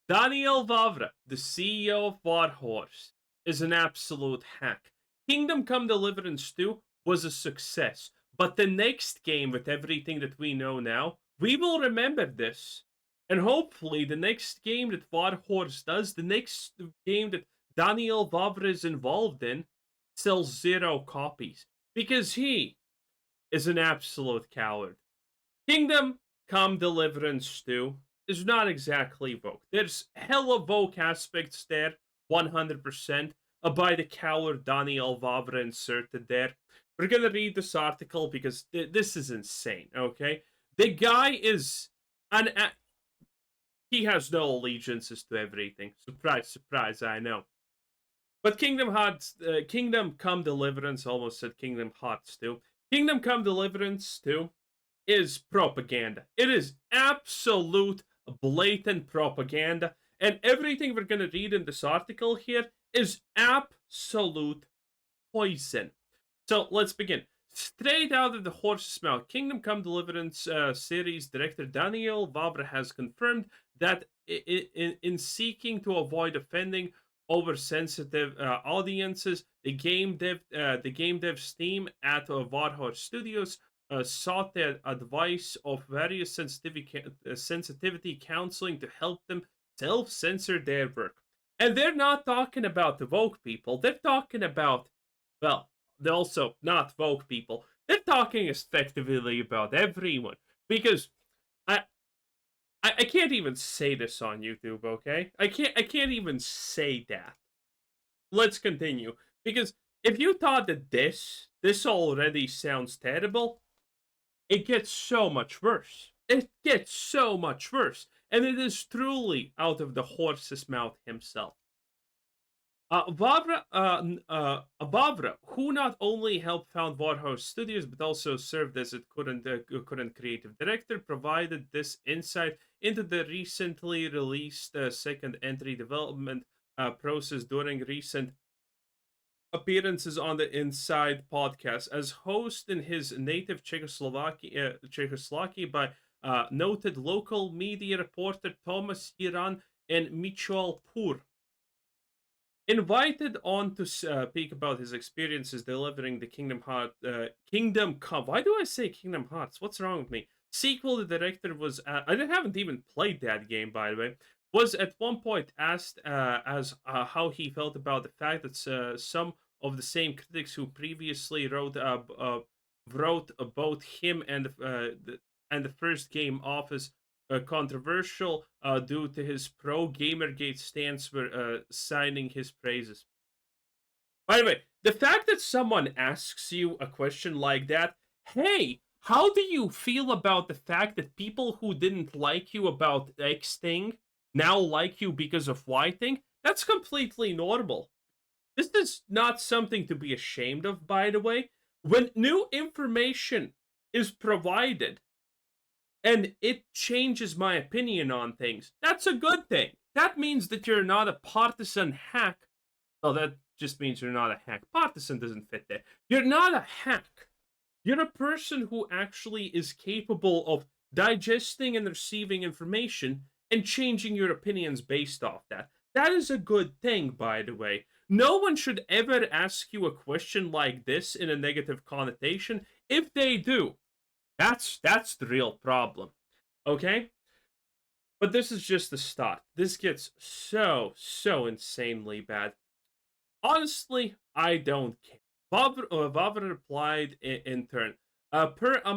Daniel Vavra, the CEO of Warhorse, is an absolute hack. Kingdom Come Deliverance 2 was a success, but the next game, with everything that we know now, we will remember this. And hopefully, the next game that Warhorse does, the next game that Daniel Vavra is involved in, sells 0 copies. Because he is an absolute coward. Kingdom Come Deliverance 2 is not exactly woke. There's hella woke aspects there, 100%, by the coward Daniel Vavra inserted there. We're gonna read this article because this is insane, okay? The guy is an. He has no allegiances to everything. Surprise, surprise, I know. But Kingdom Come Deliverance, almost said Kingdom Hearts 2. Kingdom Come Deliverance 2 is propaganda. It is absolute blatant propaganda. And everything we're going to read in this article here is absolute poison. So let's begin. Straight out of the horse's mouth, Kingdom Come Deliverance series director Daniel Vavra has confirmed that in seeking to avoid offending oversensitive audiences, the game dev's team at Warhorse Studios sought the advice of various sensitivity counseling to help them self-censor their work. And they're not talking about the woke people. They're talking about, well, they're also not woke people. They're talking effectively about everyone. Because I I can't even say this on YouTube, okay? I can't even say that. Let's continue. Because if you thought that this already sounds terrible, it gets so much worse. It gets so much worse. And it is truly out of the horse's mouth himself. Bavra, who not only helped found Warhorse Studios but also served as its current creative director, provided this insight into the recently released second entry development process during recent appearances on the Inside podcast as host in his native Czechoslovakia by noted local media reporter Thomas Iran and Michal Pur. Invited on to speak about his experiences delivering the Kingdom Come. Why do I say Kingdom Hearts? What's wrong with me? Sequel. The director was. I haven't even played that game, by the way. Was at one point asked as how he felt about the fact that some of the same critics who previously wrote both him and the first game off as controversial due to his pro Gamergate stance were signing his praises. By the way, the fact that someone asks you a question like that, hey, how do you feel about the fact that people who didn't like you about X thing now like you because of Y thing? That's completely normal. This is not something to be ashamed of, by the way. When new information is provided, and it changes my opinion on things, that's a good thing. That means that you're not a partisan hack. Well, that just means you're not a hack. Partisan doesn't fit there. You're not a hack. You're a person who actually is capable of digesting and receiving information and changing your opinions based off that. That is a good thing, by the way. No one should ever ask you a question like this in a negative connotation. If they do, that's the real problem. Okay? But this is just the start. This gets so insanely bad. Honestly, I don't care. Vavra replied in turn. Per a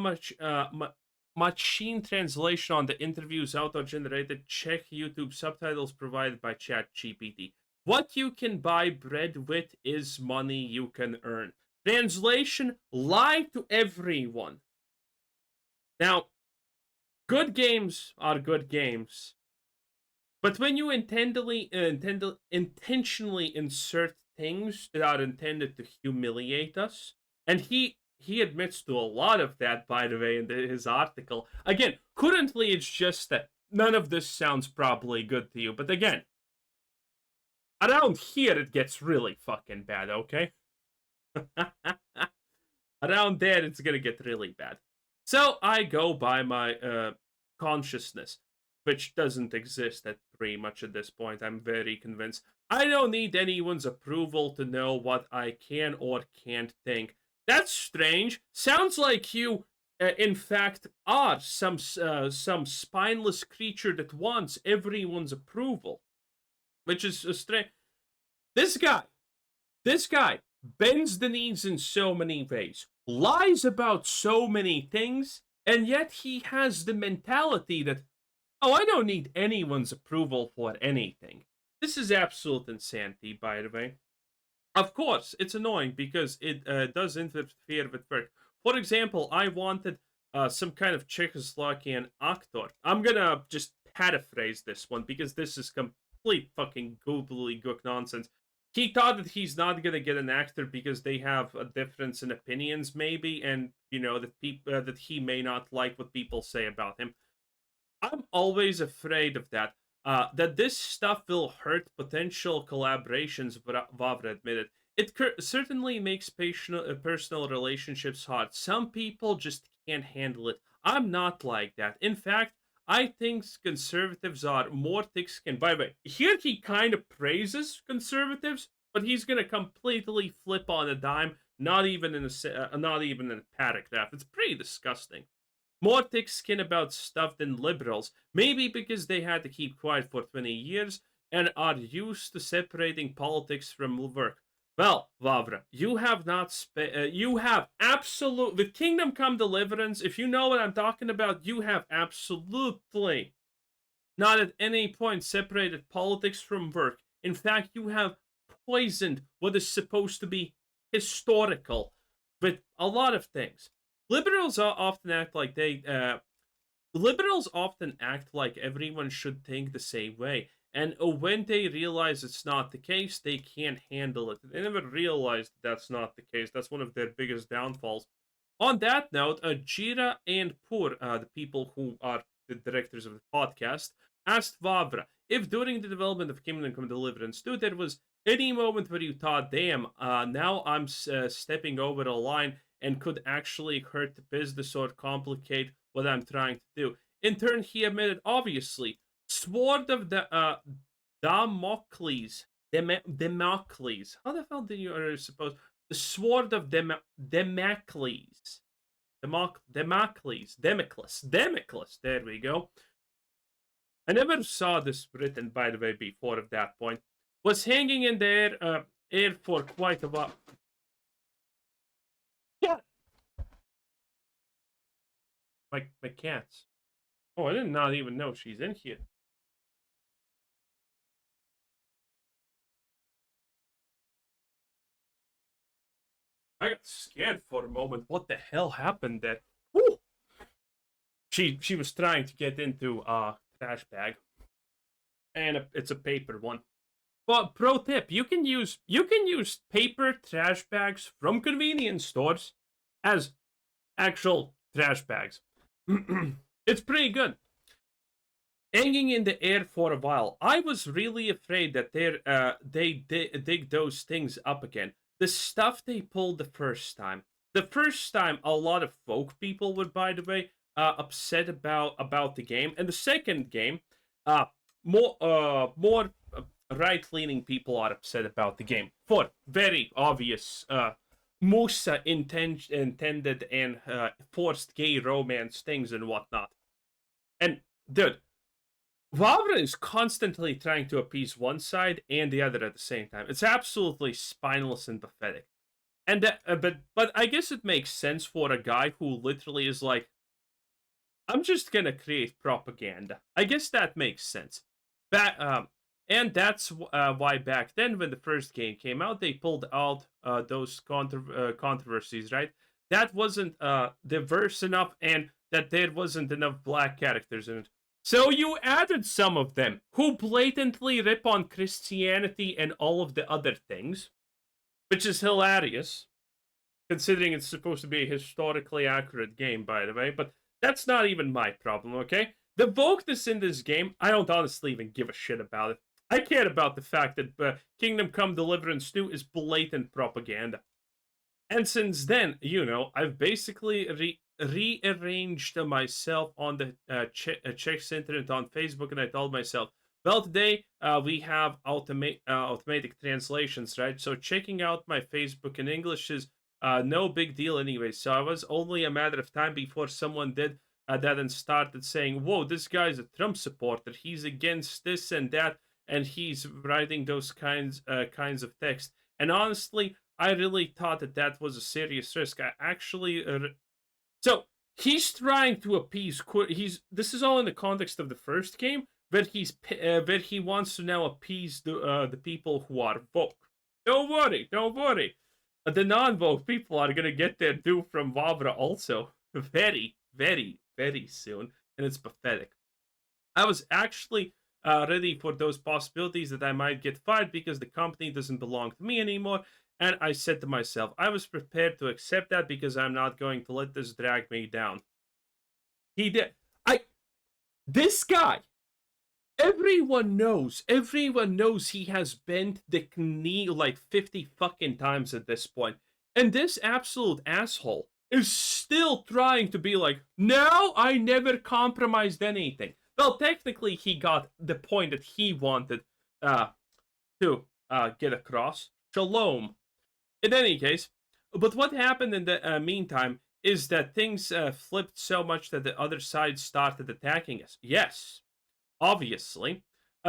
machine translation on the interviews auto-generated Czech YouTube subtitles provided by ChatGPT. What you can buy bread with is money you can earn. Translation, lie to everyone. Now, good games are good games. But when you intentionally insert things that are intended to humiliate us, and he admits to a lot of that, by the way, in his article. Again, currently it's just that none of this sounds probably good to you. But again, around here it gets really fucking bad, okay? Around there it's gonna get really bad. So I go by my consciousness, which doesn't exist at pretty much at this point. I'm very convinced. I don't need anyone's approval to know what I can or can't think. That's strange. Sounds like you, in fact, are some spineless creature that wants everyone's approval, which is a strange. This guy, this guy bends the knees in so many ways, lies about so many things, and yet he has the mentality that, oh, I don't need anyone's approval for anything. This is absolute insanity, by the way. Of course, it's annoying because it does interfere with work. For example, I wanted some kind of Czechoslovakian actor. I'm gonna just paraphrase this one because this is complete fucking gobbledygook nonsense. He thought that he's not gonna get an actor because they have a difference in opinions, maybe, and you know that people that he may not like what people say about him. I'm always afraid of that. That this stuff will hurt potential collaborations, Vavra admitted. It certainly makes personal relationships hard. Some people just can't handle it. I'm not like that. In fact, I think conservatives are more thick-skinned. By the way, here he kind of praises conservatives, but he's gonna completely flip on a dime. Not even in a paragraph. It's pretty disgusting. More thick skin about stuff than liberals, maybe because they had to keep quiet for 20 years and are used to separating politics from work. Well, Vavra, you have not you have absolute with Kingdom Come Deliverance, if you know what I'm talking about, you have absolutely not at any point separated politics from work. In fact, you have poisoned what is supposed to be historical with a lot of things. Liberals often act like liberals often act like everyone should think the same way, and when they realize it's not the case, they can't handle it. They never realized that's not the case. That's one of their biggest downfalls. On that note, Jira and Pur, the people who are the directors of the podcast, asked Vavra if during the development of Kingdom Come Deliverance 2 there was any moment where you thought, damn, now I'm stepping over the line and could actually hurt the business or complicate what I'm trying to do. In turn, he admitted, obviously, Sword of the Damocles. Democles. How the hell did you suppose? The Sword of Democles. Democles. There we go. I never saw this written, by the way, before at that point. Was hanging in the air for quite a while. Yeah. My cats. Oh, I did not even know she's in here. I got scared for a moment. What the hell happened there? Woo! She was trying to get into a trash bag, and it's a paper one. But pro tip: you can use paper trash bags from convenience stores as actual trash bags. It's pretty good. Hanging in the air for a while. I was really afraid that they dig those things up again. The stuff they pulled the first time. The first time, a lot of folk people were, by the way, upset about the game, and the second game, more right-leaning people are upset about the game for very obvious Musa intended and forced gay romance things and whatnot. And dude, Vavra is constantly trying to appease one side and the other at the same time. It's absolutely spineless and pathetic. And but I guess it makes sense for a guy who literally is like, I'm just gonna create propaganda. I guess that makes sense. And that's why back then, when the first game came out, they pulled out those controversies, right? That wasn't diverse enough, and that there wasn't enough black characters in it. So you added some of them who blatantly rip on Christianity and all of the other things, which is hilarious, considering it's supposed to be a historically accurate game, by the way. But that's not even my problem, okay? The wokeness in this game, I don't honestly even give a shit about it. I care about the fact that Kingdom Come Deliverance 2 is blatant propaganda. And since then, you know, I've basically rearranged myself on the Czech internet on Facebook, and I told myself, Well, today we have automatic translations, right? So checking out my Facebook in English is no big deal anyway. So I was only a matter of time before someone did that and started saying, "Whoa, this guy's a Trump supporter. He's against this and that, and he's writing those kinds of text." And honestly, I really thought that that was a serious risk. I actually so he's trying to appease. He's This is all in the context of the first game, but but he wants to now appease the people who are woke. Don't worry, don't worry. The non-woke people are gonna get their due from Wavra also very, very, very soon, and it's pathetic. I was actually ready for those possibilities that I might get fired because the company doesn't belong to me anymore. And I said to myself, I was prepared to accept that because I'm not going to let this drag me down. He did. This guy, everyone knows he has bent the knee like 50 fucking times at this point. And this absolute asshole is still trying to be like, no, I never compromised anything. Well, technically, he got the point that he wanted uh, to get across. Shalom. In any case, but what happened in the meantime is that things flipped so much that the other side started attacking us. Yes, obviously.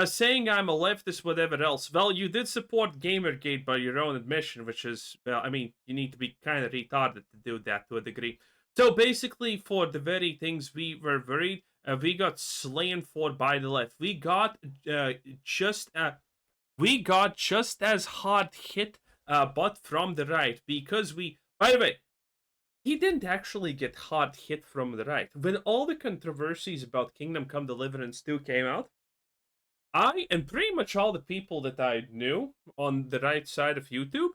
Saying I'm a leftist, whatever else. Well, you did support Gamergate by your own admission, which is, well, I mean, you need to be kind of retarded to do that to a degree. So basically, for the very things we were worried, we got slain for by the left. Uh, just uh, we got just as hard hit, but from the right because we. By the way, he didn't actually get hard hit from the right. When all the controversies about Kingdom Come Deliverance 2 came out, I and pretty much all the people that I knew on the right side of YouTube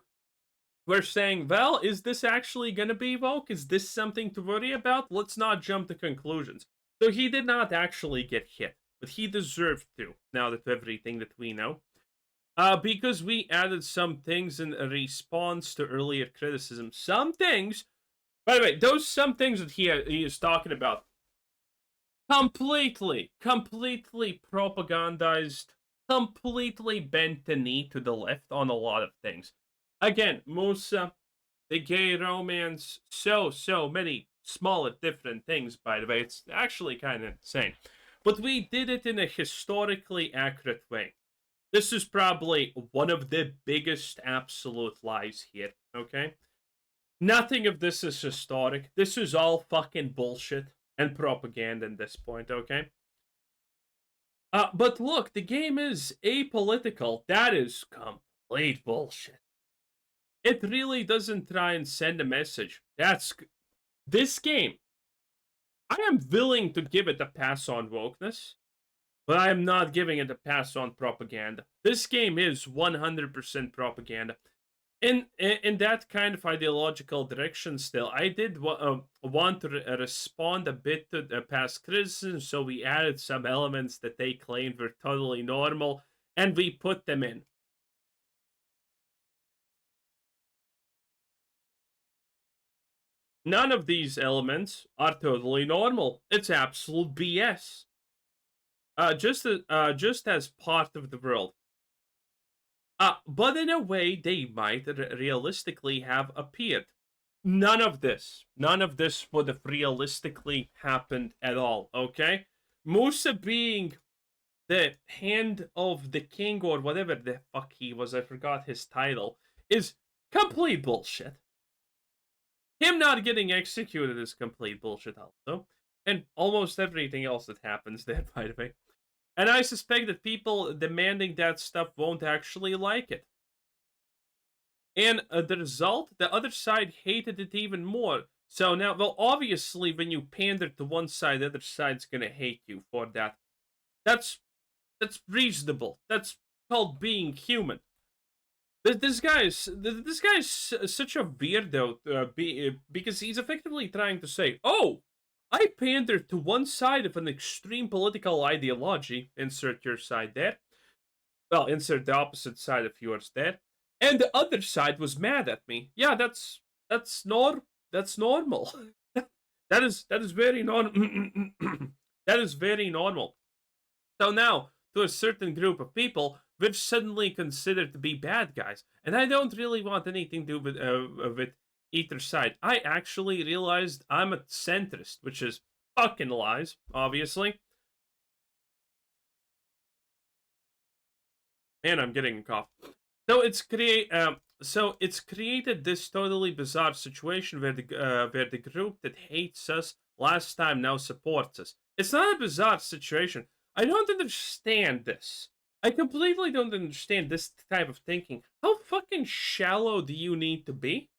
were saying, well, is this actually going to be woke? Is this something to worry about? Let's not jump to conclusions. So he did not actually get hit, but he deserved to, now that everything that we know. Because we added some things in response to earlier criticism. Some things, by the way, those some things that he is talking about, completely propagandized, completely bent the knee to the left on a lot of things. Again, Musa, the gay romance, so many smaller different things, by the way. It's actually kind of insane. But we did it in a historically accurate way. This is probably one of the biggest absolute lies here, okay? Nothing of this is historic. This is all fucking bullshit and propaganda at this point, okay? But look, the game is apolitical. That is complete bullshit. It really doesn't try and send a message. This game. I am willing to give it a pass on wokeness, but I am not giving it a pass on propaganda. This game is 100% propaganda. In that kind of ideological direction still, I did want to respond a bit to the past criticism, so we added some elements that they claimed were totally normal, and we put them in. None of these elements are totally normal. It's absolute BS. Just as part of the world. But in a way, they might realistically have appeared. None of this would have realistically happened at all, okay? Musa being the hand of the king or whatever the fuck he was, I forgot his title, is complete bullshit. Him not getting executed is complete bullshit also. And almost everything else that happens there, by the way. And I suspect that people demanding that stuff won't actually like it. And the result, the other side hated it even more. So now, well, obviously, when you pander to one side, the other side's gonna hate you for that. That's that's reasonable. That's called being human. This guy is such a weirdo because he's effectively trying to say, "Oh, I pander to one side of an extreme political ideology. Insert your side there. Well, insert the opposite side of yours there. And the other side was mad at me. Yeah, that's normal. That is very normal. That is very normal. So now to a certain group of people, we're suddenly considered to be bad guys. And I don't really want anything to do with either side. I actually realized I'm a centrist, which is fucking lies, obviously. And I'm getting a cough. So it's created this totally bizarre situation where the group that hates us last time now supports us. It's not a bizarre situation. I don't understand this. I completely don't understand this type of thinking. How fucking shallow do you need to be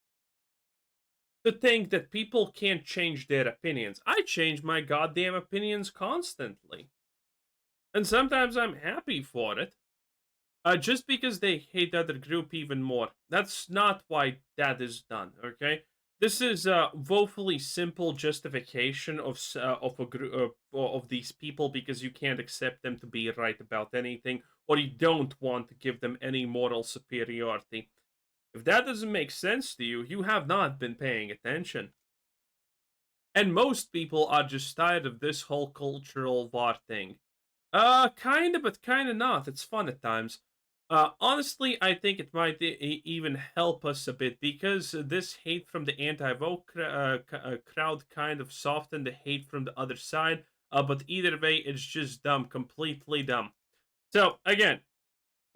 to think that people can't change their opinions? I change my goddamn opinions constantly. And sometimes I'm happy for it. Just because they hate the other group even more. That's not why that is done. Okay, this is a woefully simple justification of a group of these people because you can't accept them to be right about anything, or you don't want to give them any moral superiority. If that doesn't make sense to you, you have not been paying attention. And most people are just tired of this whole cultural war thing. Kinda, but kinda not. It's fun at times. Honestly, I think it might even help us a bit because this hate from the anti-woke crowd kind of softened the hate from the other side. But either way, it's just dumb, completely dumb. So again,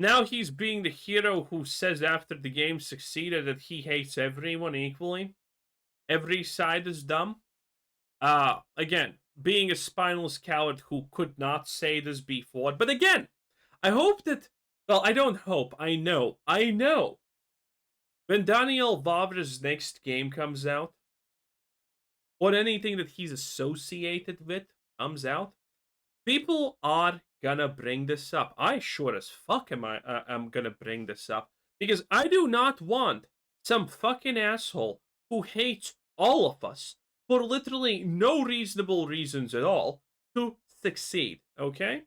now he's being the hero who says after the game succeeded that he hates everyone equally. Every side is dumb. Again, being a spineless coward who could not say this before. But again, I hope that, well, I don't hope, I know. When Daniel Vavra's next game comes out, or anything that he's associated with comes out, people are gonna bring this up. I sure as fuck am gonna bring this up. Because I do not want some fucking asshole who hates all of us for literally no reasonable reasons at all to succeed, okay?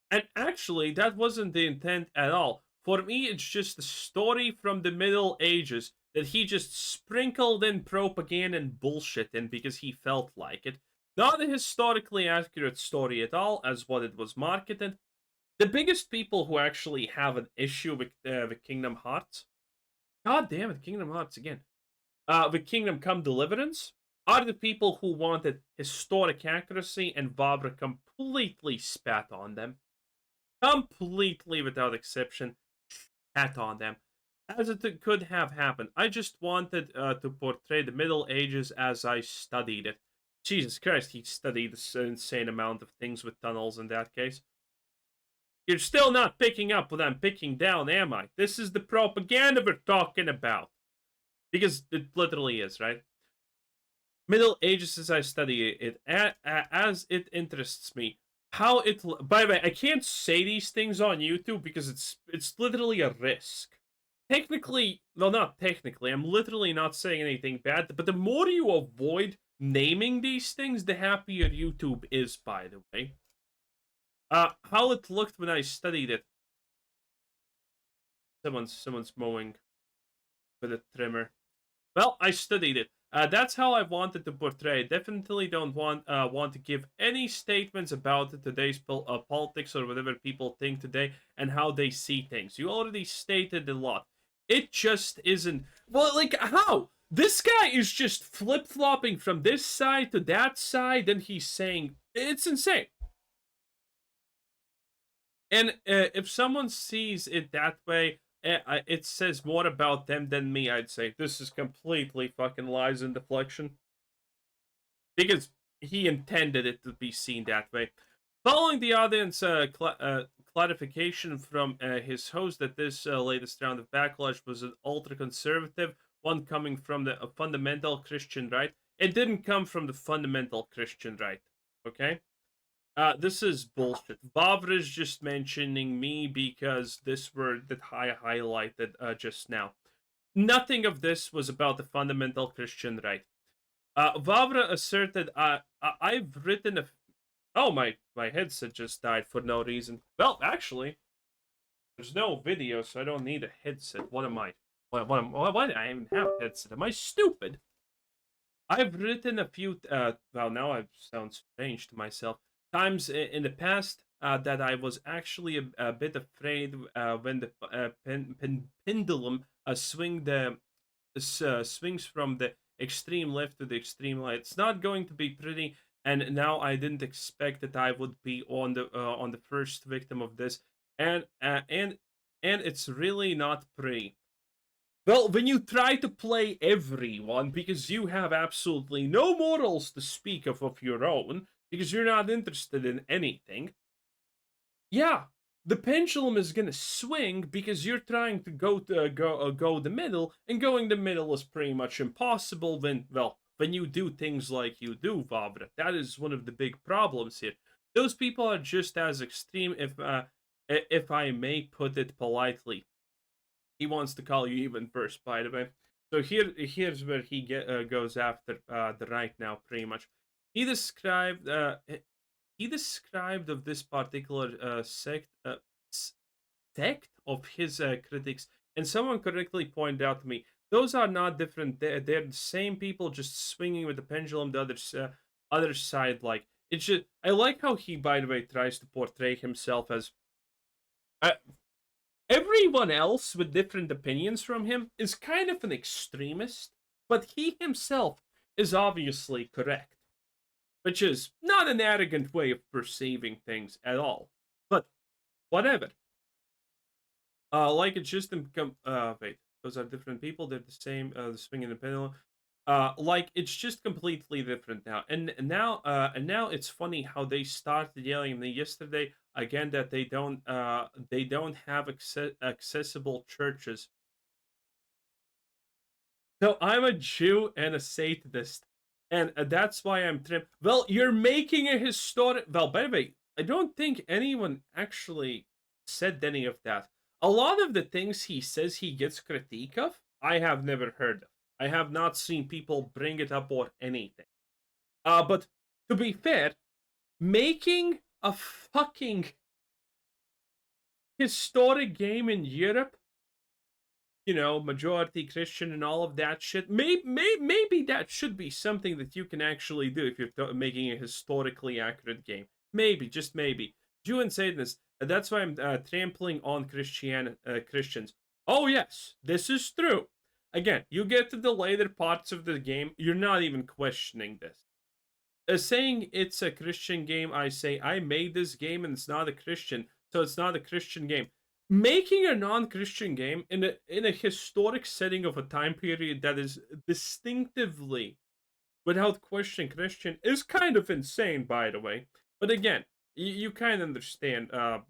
And actually, that wasn't the intent at all. For me, it's just a story from the Middle Ages that he just sprinkled in propaganda and bullshit in because he felt like it. Not a historically accurate story at all, as what it was marketed. The biggest people who actually have an issue with Kingdom Hearts, god damn it, Kingdom Hearts again, with Kingdom Come Deliverance, are the people who wanted historic accuracy, and Vavra completely spat on them. Completely without exception, spat on them. As it could have happened. I just wanted to portray the Middle Ages as I studied it. Jesus Christ, he studied this insane amount of things with tunnels in that case. You're still not picking up what I'm picking down, am I? This is the propaganda we're talking about. Because it literally is, right? Middle Ages as I study it, as it interests me. How it, by the way, I can't say these things on YouTube because it's literally a risk. Technically, well, not technically, I'm literally not saying anything bad, but the more you avoid naming these things, the happier YouTube is, by the way. How it looked when I studied it. Someone's mowing with a trimmer. Well, I studied it. That's how I wanted to portray. Definitely don't want to give any statements about today's politics or whatever people think today and how they see things. You already stated a lot. It just isn't. Well, like how? This guy is just flip-flopping from this side to that side, and he's saying it's insane. And if someone sees it that way, it says more about them than me, I'd say. This is completely fucking lies and deflection. Because he intended it to be seen that way. Following the audience clarification from his host that this latest round of backlash was an ultra-conservative, one coming from the fundamental Christian right. It didn't come from the fundamental Christian right, okay? This is bullshit. Vavra is just mentioning me because this word that I highlighted just now. Nothing of this was about the fundamental Christian right. Vavra asserted, I've written a... Oh, my headset just died for no reason. Well, actually, there's no video, so I don't need a headset. What am I? Why do I even have a headset? Am I stupid? I've written a few... well, now I sound strange to myself. Times in the past that I was actually a bit afraid when the pendulum swings from the extreme left to the extreme right. It's not going to be pretty, and now I didn't expect that I would be on the first victim of this, and and it's really not pretty. Well, when you try to play everyone because you have absolutely no morals to speak of your own, because you're not interested in anything, yeah, the pendulum is gonna swing because you're trying to go the middle, and going the middle is pretty much impossible when you do things like you do, Vavra. That is one of the big problems here. Those people are just as extreme, if I may put it politely. He wants to call you even first, by the way. So here's where goes after the right now, pretty much. He described he described of this particular sect of his critics, and someone correctly pointed out to me those are not different. They're the same people, just swinging with the pendulum the other side. Like it's just I like how he, by the way, tries to portray himself as uh, everyone else with different opinions from him is kind of an extremist, but he himself is obviously correct, which is not an arrogant way of perceiving things at all. But whatever. Like it's just wait, those are different people. They're the same. The swing and the pendulum. Like it's just completely different now. And now it's funny how they started yelling at me yesterday again that they don't have accessible churches. So I'm a Jew and a Satanist, and that's why I'm trim. Well, you're making a historic. Well, by the way, I don't think anyone actually said any of that. A lot of the things he says he gets critique of, I have never heard of. I have not seen people bring it up or anything. But to be fair, making a fucking historic game in Europe, majority Christian and all of that shit. Maybe that should be something that you can actually do if you're making a historically accurate game. Maybe, just maybe. Jew and Satanist. That's why I'm trampling on Christians. Oh yes, this is true. Again, you get to the later parts of the game, you're not even questioning this. Saying it's a Christian game, I say I made this game and it's not a Christian, so it's not a Christian game. Making a non-Christian game in a historic setting of a time period that is distinctively, without question, Christian is kind of insane, by the way. But again, you kind of understand that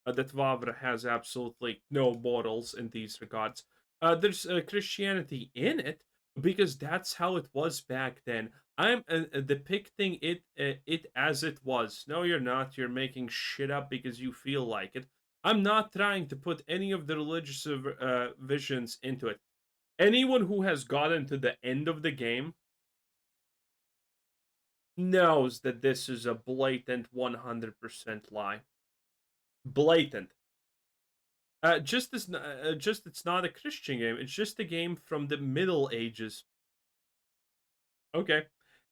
Vavra has absolutely no morals in these regards. There's Christianity in it because that's how it was back then. I'm depicting it as it was. No, you're not. You're making shit up because you feel like it. I'm not trying to put any of the religious visions into it. Anyone who has gotten to the end of the game knows that this is a blatant 100% lie. Blatant. Just it's not a Christian game. It's just a game from the Middle Ages. Okay,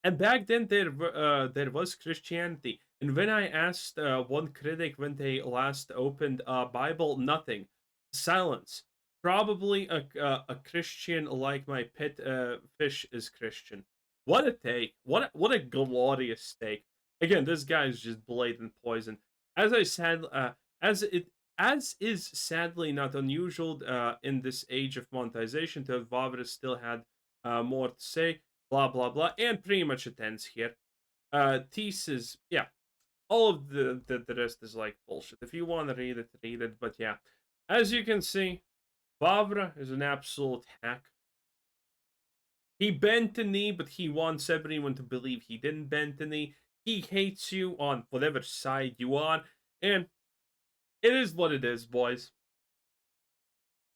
and back then there was Christianity. And when I asked one critic when they last opened a Bible, nothing, silence. Probably a Christian like my pet fish is Christian. What a take! What a glorious take! Again, this guy is just blatant poison. As I said, as it as is sadly not unusual in this age of monetization, to have Vavra still had more to say, blah blah blah, and pretty much it ends here. Thesis, yeah, all of the rest is like bullshit. If you want to read it. But yeah, as you can see, Vavra is an absolute hack. He bent the knee, but he wants everyone to believe he didn't bend the knee. He hates you on whatever side you on, and it is what it is, boys.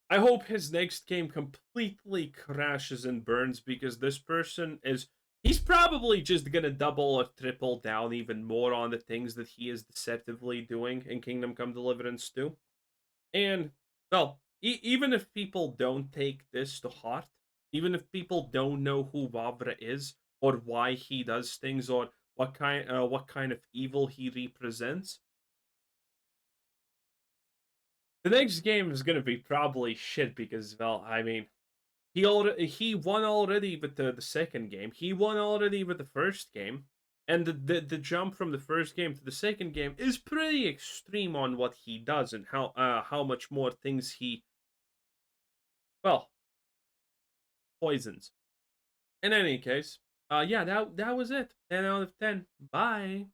I hope his next game completely crashes and burns because this person is. He's probably just gonna double or triple down even more on the things that he is deceptively doing in Kingdom Come Deliverance 2. And, well, even if people don't take this to heart, even if people don't know who Vavra is, or why he does things, or what kind of evil he represents, The next game is gonna be probably shit because, well, I mean, he won already with the second game. He won already with the first game, and the jump from the first game to the second game is pretty extreme on what he does and how much more things he, well, poisons. In any case, yeah, that was it. 10 out of 10. Bye.